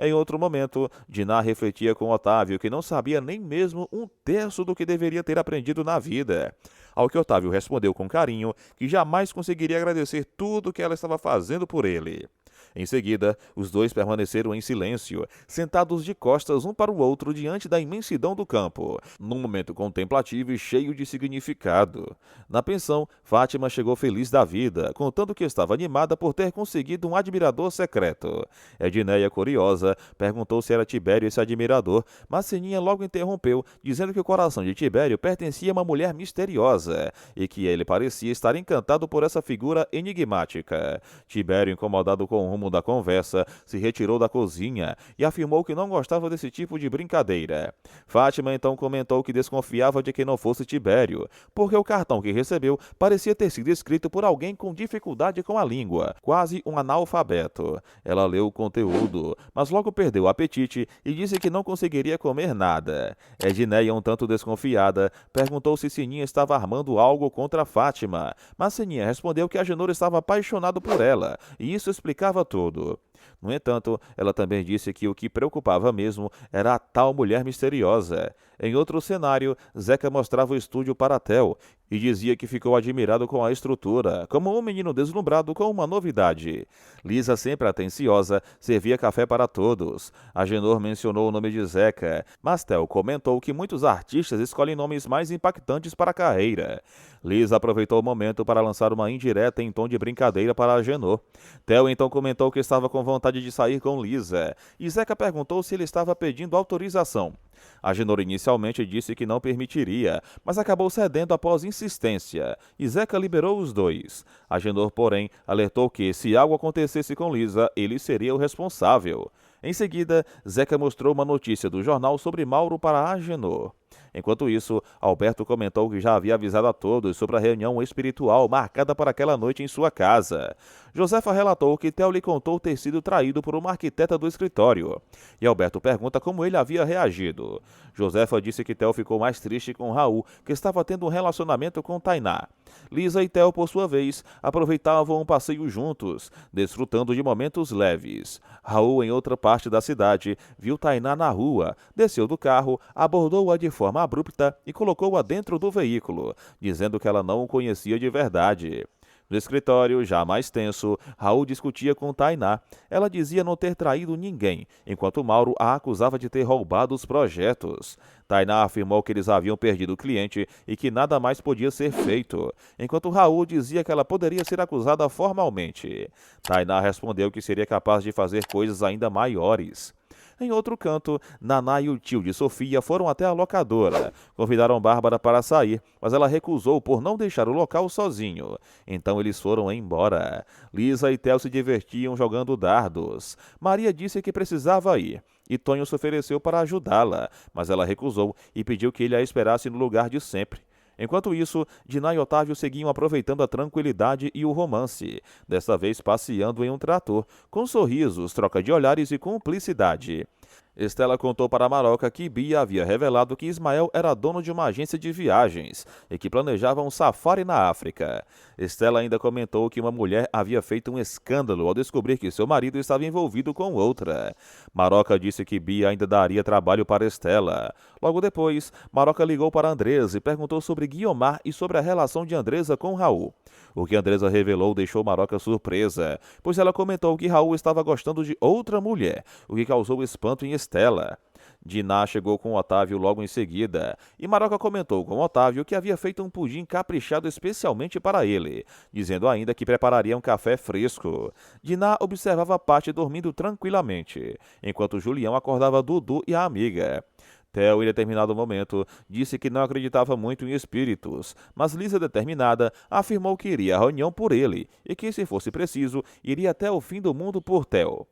Em outro momento, Diná refletia com Otávio que não sabia nem mesmo um terço do que deveria ter aprendido na vida. Ao que Otávio respondeu com carinho que jamais conseguiria agradecer tudo que ela estava fazendo por ele. Em seguida, os dois permaneceram em silêncio, sentados de costas um para o outro diante da imensidão do campo, num momento contemplativo e cheio de significado. Na pensão, Fátima chegou feliz da vida, contando que estava animada por ter conseguido um admirador secreto. Edneia, curiosa, perguntou se era Tibério esse admirador, mas Sininha logo interrompeu, dizendo que o coração de Tibério pertencia a uma mulher misteriosa e que ele parecia estar encantado por essa figura enigmática. Tibério, incomodado com o rumo da conversa, se retirou da cozinha e afirmou que não gostava desse tipo de brincadeira. Fátima então comentou que desconfiava de que não fosse Tibério, porque o cartão que recebeu parecia ter sido escrito por alguém com dificuldade com a língua, quase um analfabeto. Ela leu o conteúdo, mas logo perdeu o apetite e disse que não conseguiria comer nada. Edneia, um tanto desconfiada, perguntou se Sininha estava armando algo contra Fátima, mas Sininha respondeu que Agenor estava apaixonado por ela, e isso explicava tudo. No entanto, ela também disse que o que preocupava mesmo era a tal mulher misteriosa. Em outro cenário, Zeca mostrava o estúdio para Theo e dizia que ficou admirado com a estrutura, como um menino deslumbrado com uma novidade. Lisa, sempre atenciosa, servia café para todos. Agenor mencionou o nome de Zeca, mas Theo comentou que muitos artistas escolhem nomes mais impactantes para a carreira. Lisa aproveitou o momento para lançar uma indireta em tom de brincadeira para Agenor. Theo então comentou que estava com vontade de sair com Lisa, e Zeca perguntou se ele estava pedindo autorização. Agenor inicialmente disse que não permitiria, mas acabou cedendo após insistência, e Zeca liberou os dois. Agenor, porém, alertou que, se algo acontecesse com Lisa, ele seria o responsável. Em seguida, Zeca mostrou uma notícia do jornal sobre Mauro para Agenor. Enquanto isso, Alberto comentou que já havia avisado a todos sobre a reunião espiritual marcada para aquela noite em sua casa. Josefa relatou que Theo lhe contou ter sido traído por uma arquiteta do escritório. E Alberto pergunta como ele havia reagido. Josefa disse que Theo ficou mais triste com Raul, que estava tendo um relacionamento com Tainá. Lisa e Theo, por sua vez, aproveitavam um passeio juntos, desfrutando de momentos leves. Raul, em outra parte da cidade, viu Tainá na rua, desceu do carro, abordou-a de forma abrupta e colocou-a dentro do veículo, dizendo que ela não o conhecia de verdade. No escritório, já mais tenso, Raul discutia com Tainá. Ela dizia não ter traído ninguém, enquanto Mauro a acusava de ter roubado os projetos. Tainá afirmou que eles haviam perdido o cliente e que nada mais podia ser feito, enquanto Raul dizia que ela poderia ser acusada formalmente. Tainá respondeu que seria capaz de fazer coisas ainda maiores. Em outro canto, Naná e o tio de Sofia foram até a locadora. Convidaram Bárbara para sair, mas ela recusou por não deixar o local sozinho. Então eles foram embora. Lisa e Theo se divertiam jogando dardos. Maria disse que precisava ir, e Tonho se ofereceu para ajudá-la, mas ela recusou e pediu que ele a esperasse no lugar de sempre. Enquanto isso, Diná e Otávio seguiam aproveitando a tranquilidade e o romance, desta vez passeando em um trator, com sorrisos, troca de olhares e cumplicidade. Estela contou para Maroca que Bia havia revelado que Ismael era dono de uma agência de viagens e que planejava um safari na África. Estela ainda comentou que uma mulher havia feito um escândalo ao descobrir que seu marido estava envolvido com outra. Maroca disse que Bia ainda daria trabalho para Estela. Logo depois, Maroca ligou para Andresa e perguntou sobre Guiomar e sobre a relação de Andresa com Raul. O que Andresa revelou deixou Maroca surpresa, pois ela comentou que Raul estava gostando de outra mulher, o que causou espanto em Estela. Diná chegou com Otávio logo em seguida, e Maroca comentou com Otávio que havia feito um pudim caprichado especialmente para ele, dizendo ainda que prepararia um café fresco. Diná observava Paty dormindo tranquilamente, enquanto Julião acordava Dudu e a amiga. Theo, em determinado momento, disse que não acreditava muito em espíritos, mas Lisa, determinada, afirmou que iria à reunião por ele e que, se fosse preciso, iria até o fim do mundo por Theo.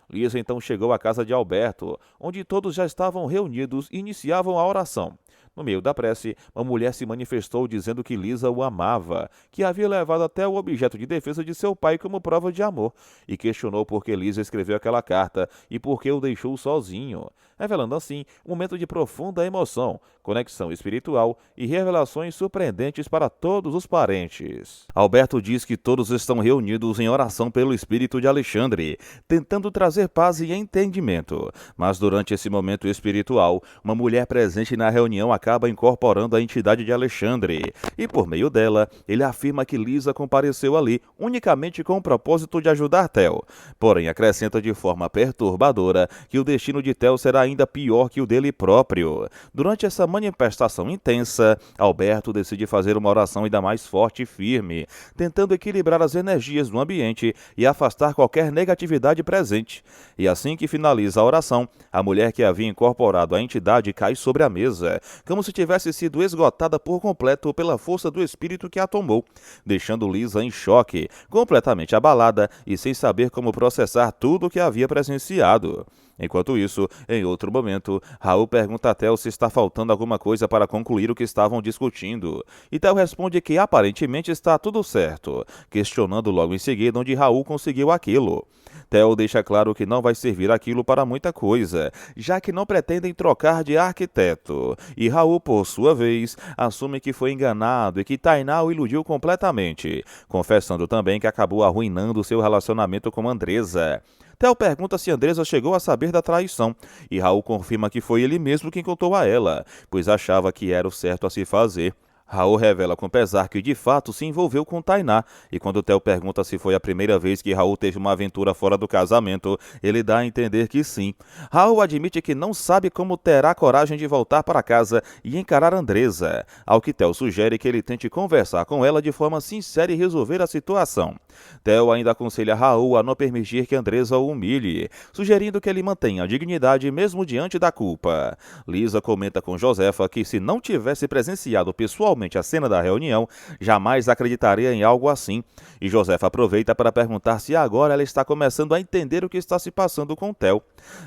Lisa então chegou à casa de Alberto, onde todos já estavam reunidos e iniciavam a oração. No meio da prece, uma mulher se manifestou dizendo que Lisa o amava, que havia levado até o objeto de defesa de seu pai como prova de amor, e questionou por que Lisa escreveu aquela carta e por que o deixou sozinho, revelando assim um momento de profunda emoção, conexão espiritual e revelações surpreendentes para todos os parentes. Alberto diz que todos estão reunidos em oração pelo espírito de Alexandre, tentando trazer paz e entendimento, mas durante esse momento espiritual, uma mulher presente na reunião acaba incorporando a entidade de Alexandre, e por meio dela, ele afirma que Lisa compareceu ali unicamente com o propósito de ajudar Theo, porém acrescenta de forma perturbadora que o destino de Theo será ainda pior que o dele próprio. Durante essa manifestação intensa, Alberto decide fazer uma oração ainda mais forte e firme, tentando equilibrar as energias do ambiente e afastar qualquer negatividade presente. E assim que finaliza a oração, a mulher que havia incorporado a entidade cai sobre a mesa, como se tivesse sido esgotada por completo pela força do espírito que a tomou, deixando Lisa em choque, completamente abalada e sem saber como processar tudo o que havia presenciado. Enquanto isso, em outro momento, Raul pergunta a Theo se está faltando alguma coisa para concluir o que estavam discutindo, e Theo responde que aparentemente está tudo certo, questionando logo em seguida onde Raul conseguiu aquilo. Theo deixa claro que não vai servir aquilo para muita coisa, já que não pretendem trocar de arquiteto, e Raul, por sua vez, assume que foi enganado e que Tainá o iludiu completamente, confessando também que acabou arruinando seu relacionamento com Andresa. Theo pergunta se Andresa chegou a saber da traição, e Raul confirma que foi ele mesmo quem contou a ela, pois achava que era o certo a se fazer. Raul revela com pesar que de fato se envolveu com Tainá, e quando Theo pergunta se foi a primeira vez que Raul teve uma aventura fora do casamento, ele dá a entender que sim. Raul admite que não sabe como terá coragem de voltar para casa e encarar Andresa, ao que Theo sugere que ele tente conversar com ela de forma sincera e resolver a situação. Theo ainda aconselha Raul a não permitir que Andresa o humilhe, sugerindo que ele mantenha a dignidade mesmo diante da culpa. Lisa comenta com Josefa que se não tivesse presenciado pessoalmente a cena da reunião, jamais acreditaria em algo assim, e Josefa aproveita para perguntar se agora ela está começando a entender o que está se passando com Theo.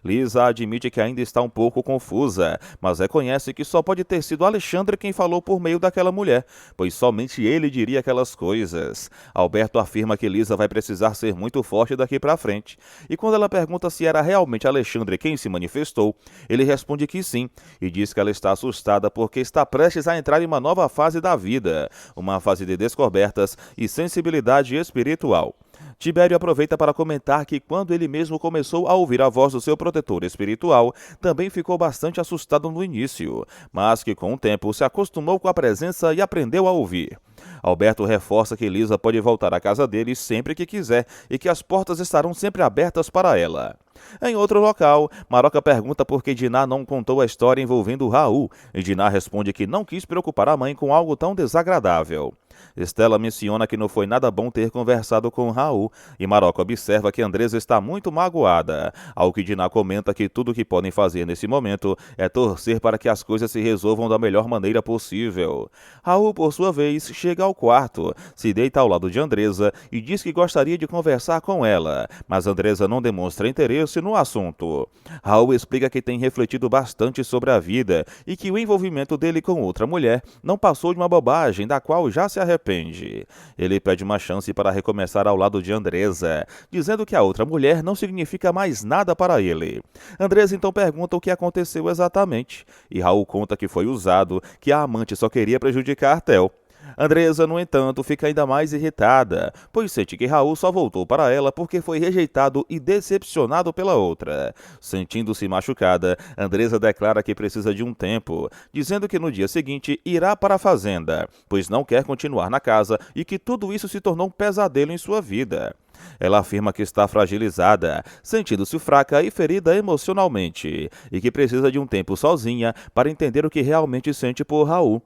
Lisa admite que ainda está um pouco confusa, mas reconhece que só pode ter sido Alexandre quem falou por meio daquela mulher, pois somente ele diria aquelas coisas. Alberto afirma que Lisa vai precisar ser muito forte daqui para frente, e quando ela pergunta se era realmente Alexandre quem se manifestou, ele responde que sim, e diz que ela está assustada porque está prestes a entrar em uma nova fase da vida, uma fase de descobertas e sensibilidade espiritual. Tibério aproveita para comentar que quando ele mesmo começou a ouvir a voz do seu protetor espiritual, também ficou bastante assustado no início, mas que com o tempo se acostumou com a presença e aprendeu a ouvir. Alberto reforça que Lisa pode voltar à casa dele sempre que quiser e que as portas estarão sempre abertas para ela. Em outro local, Maroca pergunta por que Diná não contou a história envolvendo Raul, e Diná responde que não quis preocupar a mãe com algo tão desagradável. Estela menciona que não foi nada bom ter conversado com Raul, e Maroca observa que Andresa está muito magoada, ao que Diná comenta que tudo o que podem fazer nesse momento é torcer para que as coisas se resolvam da melhor maneira possível. Raul, por sua vez, chega ao quarto, se deita ao lado de Andresa e diz que gostaria de conversar com ela, mas Andresa não demonstra interesse no assunto. Raul explica que tem refletido bastante sobre a vida e que o envolvimento dele com outra mulher não passou de uma bobagem da qual já se arrepende. Ele pede uma chance para recomeçar ao lado de Andresa, dizendo que a outra mulher não significa mais nada para ele. Andresa então pergunta o que aconteceu exatamente, e Raul conta que foi usado, que a amante só queria prejudicar Theo. Andresa, no entanto, fica ainda mais irritada, pois sente que Raul só voltou para ela porque foi rejeitado e decepcionado pela outra. Sentindo-se machucada, Andresa declara que precisa de um tempo, dizendo que no dia seguinte irá para a fazenda, pois não quer continuar na casa e que tudo isso se tornou um pesadelo em sua vida. Ela afirma que está fragilizada, sentindo-se fraca e ferida emocionalmente, e que precisa de um tempo sozinha para entender o que realmente sente por Raul.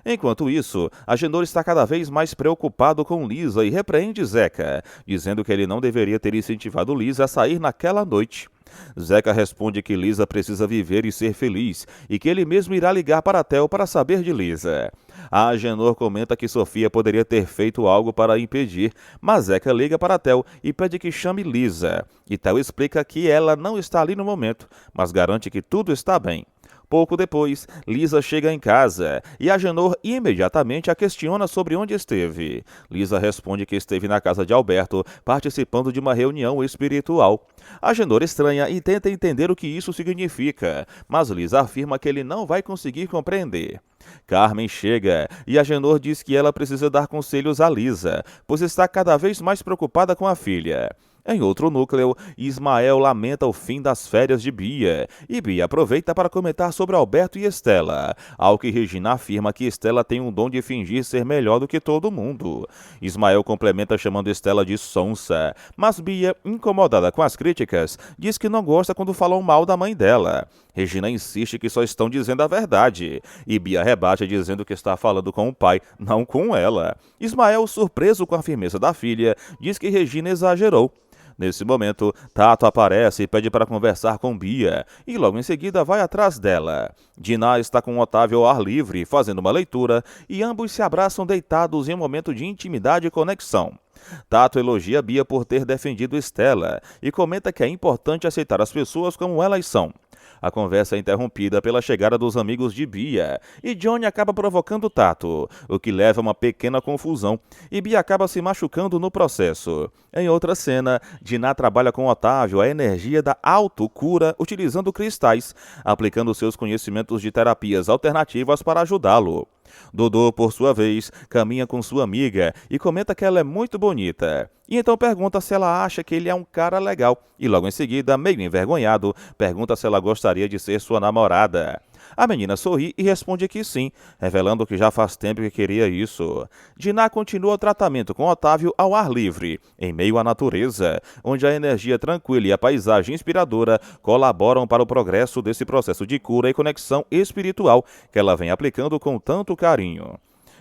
Enquanto isso, Agenor está cada vez mais preocupado com Lisa e repreende Zeca, dizendo que ele não deveria ter incentivado Lisa a sair naquela noite. Zeca responde que Lisa precisa viver e ser feliz, e que ele mesmo irá ligar para Theo para saber de Lisa. A Agenor comenta que Sofia poderia ter feito algo para impedir, mas Zeca liga para Theo e pede que chame Lisa, e Theo explica que ela não está ali no momento, mas garante que tudo está bem. Pouco depois, Lisa chega em casa e Agenor imediatamente a questiona sobre onde esteve. Lisa responde que esteve na casa de Alberto, participando de uma reunião espiritual. Agenor estranha e tenta entender o que isso significa, mas Lisa afirma que ele não vai conseguir compreender. Carmen chega e Agenor diz que ela precisa dar conselhos a Lisa, pois está cada vez mais preocupada com a filha. Em outro núcleo, Ismael lamenta o fim das férias de Bia, e Bia aproveita para comentar sobre Alberto e Estela, ao que Regina afirma que Estela tem um dom de fingir ser melhor do que todo mundo. Ismael complementa chamando Estela de sonsa, mas Bia, incomodada com as críticas, diz que não gosta quando falam mal da mãe dela. Regina insiste que só estão dizendo a verdade, e Bia rebate dizendo que está falando com o pai, não com ela. Ismael, surpreso com a firmeza da filha, diz que Regina exagerou. Nesse momento, Tato aparece e pede para conversar com Bia, e logo em seguida vai atrás dela. Diná está com Otávio ao ar livre, fazendo uma leitura, e ambos se abraçam deitados em um momento de intimidade e conexão. Tato elogia Bia por ter defendido Estela, e comenta que é importante aceitar as pessoas como elas são. A conversa é interrompida pela chegada dos amigos de Bia, e Johnny acaba provocando Tato, o que leva a uma pequena confusão, e Bia acaba se machucando no processo. Em outra cena, Diná trabalha com Otávio a energia da autocura utilizando cristais, aplicando seus conhecimentos de terapias alternativas para ajudá-lo. Dodô, por sua vez, caminha com sua amiga e comenta que ela é muito bonita. E então pergunta se ela acha que ele é um cara legal. E logo em seguida, meio envergonhado, pergunta se ela gostaria de ser sua namorada. A menina sorri e responde que sim, revelando que já faz tempo que queria isso. Diná continua o tratamento com Otávio ao ar livre, em meio à natureza, onde a energia tranquila e a paisagem inspiradora colaboram para o progresso desse processo de cura e conexão espiritual que ela vem aplicando com tanto carinho.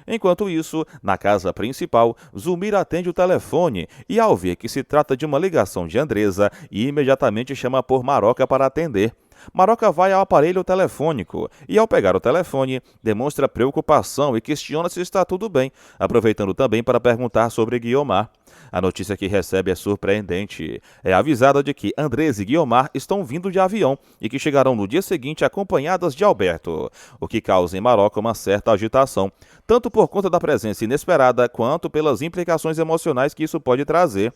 Enquanto isso, na casa principal, Zulmira atende o telefone e, ao ver que se trata de uma ligação de Andresa, imediatamente chama por Maroca para atender. Maroca vai ao aparelho telefônico e, ao pegar o telefone, demonstra preocupação e questiona se está tudo bem, aproveitando também para perguntar sobre Guiomar. A notícia que recebe é surpreendente. É avisada de que Andresa e Guiomar estão vindo de avião e que chegarão no dia seguinte acompanhadas de Alberto, o que causa em Maroca uma certa agitação, tanto por conta da presença inesperada quanto pelas implicações emocionais que isso pode trazer.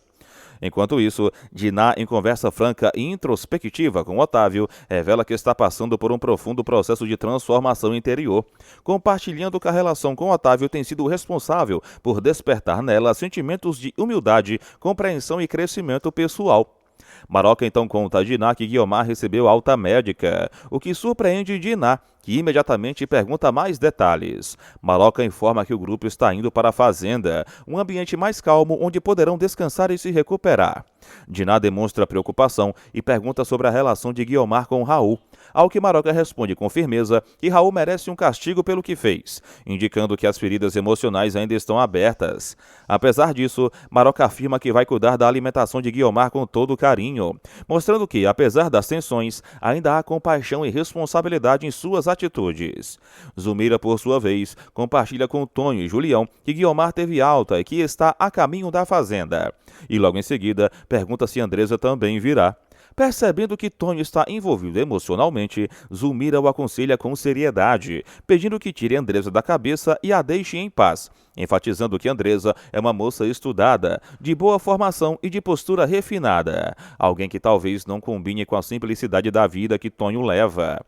Enquanto isso, Diná, em conversa franca e introspectiva com Otávio, revela que está passando por um profundo processo de transformação interior, compartilhando que a relação com Otávio tem sido responsável por despertar nela sentimentos de humildade, compreensão e crescimento pessoal. Maroca então conta a Diná que Guiomar recebeu alta médica, o que surpreende Diná, que imediatamente pergunta mais detalhes. Maroca informa que o grupo está indo para a fazenda, um ambiente mais calmo onde poderão descansar e se recuperar. Diná demonstra preocupação e pergunta sobre a relação de Guiomar com Raul, ao que Maroca responde com firmeza que Raul merece um castigo pelo que fez, indicando que as feridas emocionais ainda estão abertas. Apesar disso, Maroca afirma que vai cuidar da alimentação de Guiomar com todo carinho, mostrando que, apesar das tensões, ainda há compaixão e responsabilidade em suas atitudes. Zulmira, por sua vez, compartilha com Tonho e Julião que Guiomar teve alta e que está a caminho da fazenda. E logo em seguida, pergunta se Andresa também virá. Percebendo que Tonho está envolvido emocionalmente, Zulmira o aconselha com seriedade, pedindo que tire Andresa da cabeça e a deixe em paz, enfatizando que Andresa é uma moça estudada, de boa formação e de postura refinada, alguém que talvez não combine com a simplicidade da vida que Tonho leva.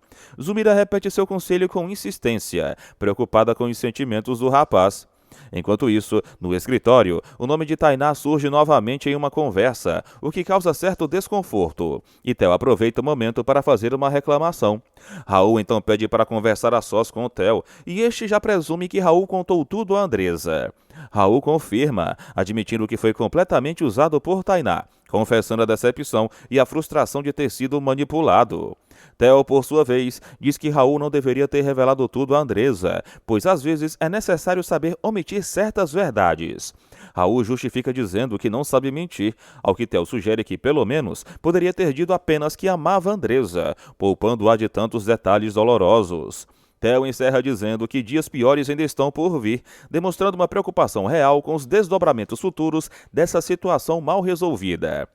Zulmira repete seu conselho com insistência, preocupada com os sentimentos do rapaz. Enquanto isso, no escritório, o nome de Tainá surge novamente em uma conversa, o que causa certo desconforto, e Theo aproveita o momento para fazer uma reclamação. Raul então pede para conversar a sós com o Theo, e este já presume que Raul contou tudo a Andresa. Raul confirma, admitindo que foi completamente usado por Tainá, confessando a decepção e a frustração de ter sido manipulado. Theo, por sua vez, diz que Raul não deveria ter revelado tudo a Andresa, pois às vezes é necessário saber omitir certas verdades. Raul justifica dizendo que não sabe mentir, ao que Theo sugere que, pelo menos, poderia ter dito apenas que amava Andresa, poupando-a de tantos detalhes dolorosos. Theo encerra dizendo que dias piores ainda estão por vir, demonstrando uma preocupação real com os desdobramentos futuros dessa situação mal resolvida.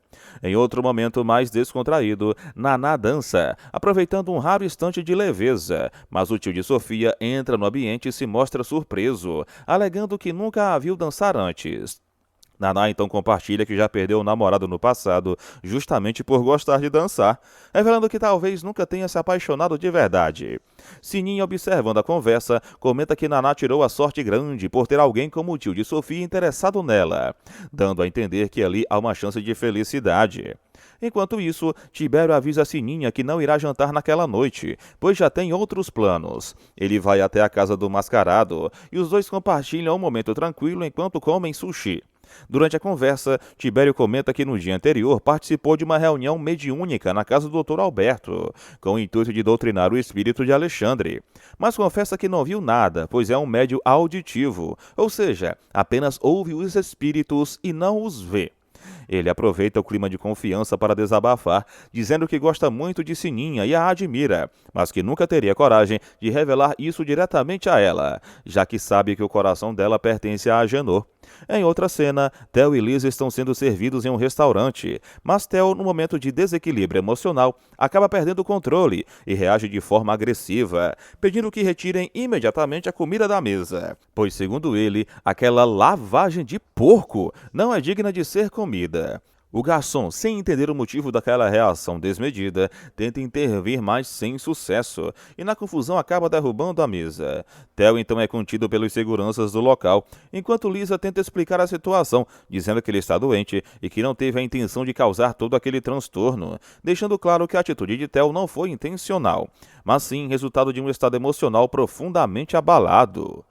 Em outro momento mais descontraído, Naná dança, aproveitando um raro instante de leveza, mas o tio de Sofia entra no ambiente e se mostra surpreso, alegando que nunca a viu dançar antes. Naná então compartilha que já perdeu o namorado no passado, justamente por gostar de dançar, revelando que talvez nunca tenha se apaixonado de verdade. Sininho, observando a conversa, comenta que Naná tirou a sorte grande por ter alguém como o tio de Sofia interessado nela, dando a entender que ali há uma chance de felicidade. Enquanto isso, Tibério avisa a Sininha que não irá jantar naquela noite, pois já tem outros planos. Ele vai até a casa do mascarado e os dois compartilham um momento tranquilo enquanto comem sushi. Durante a conversa, Tibério comenta que no dia anterior participou de uma reunião mediúnica na casa do Dr. Alberto, com o intuito de doutrinar o espírito de Alexandre. Mas confessa que não viu nada, pois é um médium auditivo, ou seja, apenas ouve os espíritos e não os vê. Ele aproveita o clima de confiança para desabafar, dizendo que gosta muito de Sininha e a admira, mas que nunca teria coragem de revelar isso diretamente a ela, já que sabe que o coração dela pertence a Agenor. Em outra cena, Theo e Lisa estão sendo servidos em um restaurante, mas Theo, no momento de desequilíbrio emocional, acaba perdendo o controle e reage de forma agressiva, pedindo que retirem imediatamente a comida da mesa, pois, segundo ele, aquela lavagem de porco não é digna de ser comida. O garçom, sem entender o motivo daquela reação desmedida, tenta intervir, mas sem sucesso, e na confusão acaba derrubando a mesa. Theo então é contido pelos seguranças do local, enquanto Lisa tenta explicar a situação, dizendo que ele está doente e que não teve a intenção de causar todo aquele transtorno, deixando claro que a atitude de Theo não foi intencional, mas sim resultado de um estado emocional profundamente abalado.